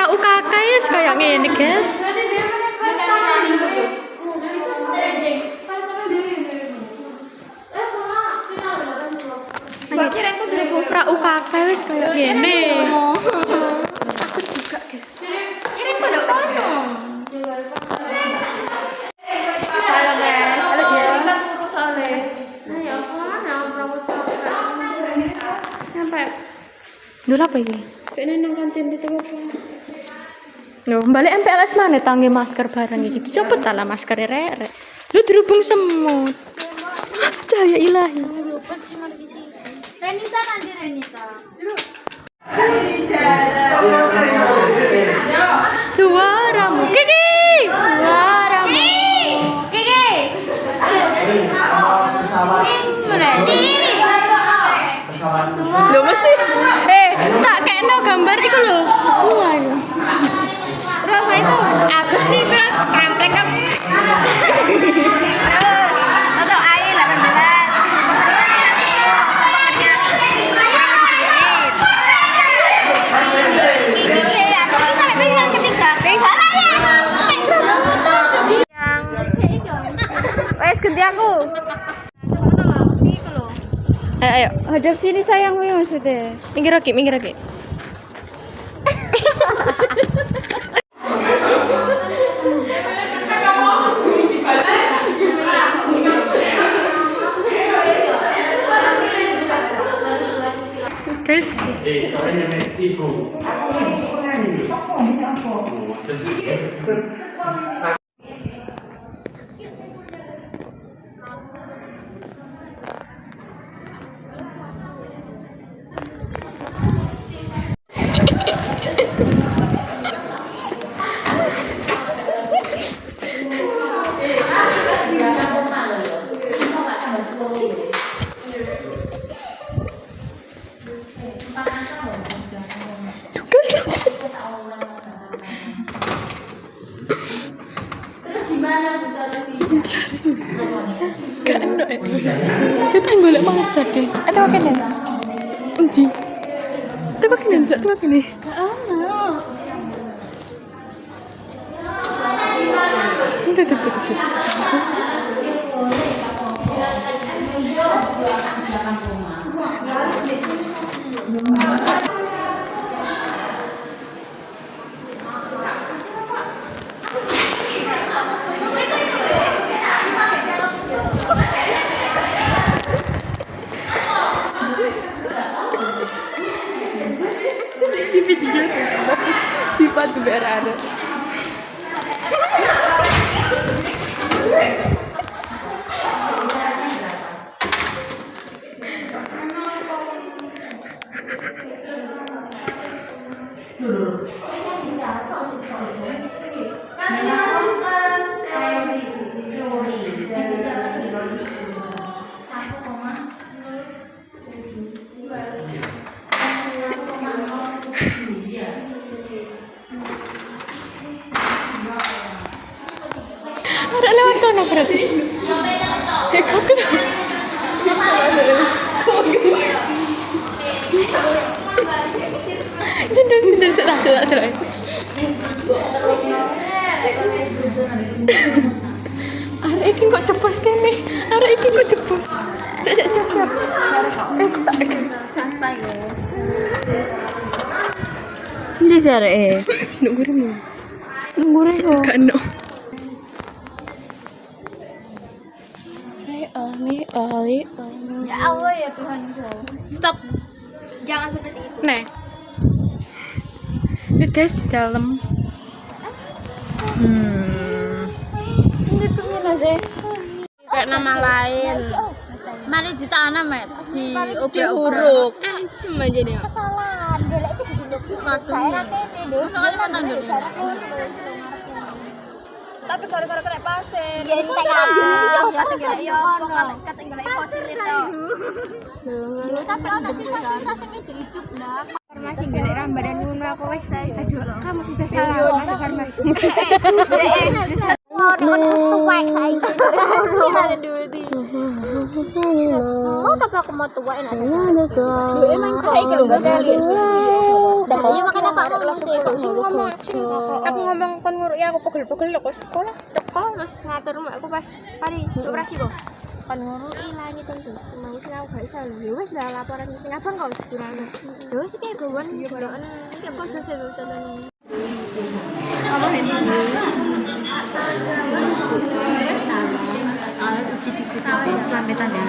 Pra UKK ya kayak ngene, guys. Mbak kira aku dari pra UKK wis kayak ngene. Asik juga, guys. Ini pada ono. Halo, guys. Halo, guys. Kita turu soalnya. Ayo, mana pra UKK? Sampai. Dulu apa ini? Kayaknya nang kantin itu apa? Loh, balik MPLS mana tangge masker bareng iki. Cepet lah masker rek. Lu dirubung semut. Cahaya ilahi. Renita nanti Renita. Suaramu. Kiki. Suaramu. Kiki. Loh mesti. Tak kena gambar iku lho. Terus itu Agus nih kan kremplek kan. Terus untuk AI 18. Wes ganti aku. Ayo. Hadap sini sayang maksudnya. Minggir lagi. Guys, kita boleh masak deh. Atau apa nih? Endi? Itu apa nih? Itu apa nih? Tuh. Di video di padu ada. Ada lewat tuh nak berarti. Kau kenapa? Jendel sudah. Arek iki kok cepos kene. Siap. Tak. Ndi sare? Nunggurin kok. Kano. Saya Ali. Ya Allah ya Tuhanku. Stop. Jangan seperti itu. Nih. Lihat guys di dalam. Ini tuh mina sih. Kayak nama lain. Mari ditanam di obyek huruf. Asem aja dia. Kesalahan. Gelek itu duduk. Daerah ini deh. Soalnya mantan dulu. Tapi gara-gara kena pasir. Iya, ini tak Tinggal yo ketinggalan fosil itu. Lho, tapi ono sisa-sisa sing hidup lah. Farmasi gelek rambah dan ngono aku wis aduh kamu sudah salah masuk farmasi. Mau tuwek saiki. Mau tapi aku mau tuwek enak saja. Emang kok iki lho enggak teli. Dah, ya makanya aku ngomong sih kok ngomong aku ngomong kon nguruk ya aku pegel-pegel lho kok sekolah teko terus ngatur aku pas hari operasi kok kan nguruki lah ini tentu mau sing aku gak iso lho ya wis lah laporan sing abang kok dirano ya wis iki gowon yo ndoken iki padha sih lho contohnya Apa ini? Sampai tanda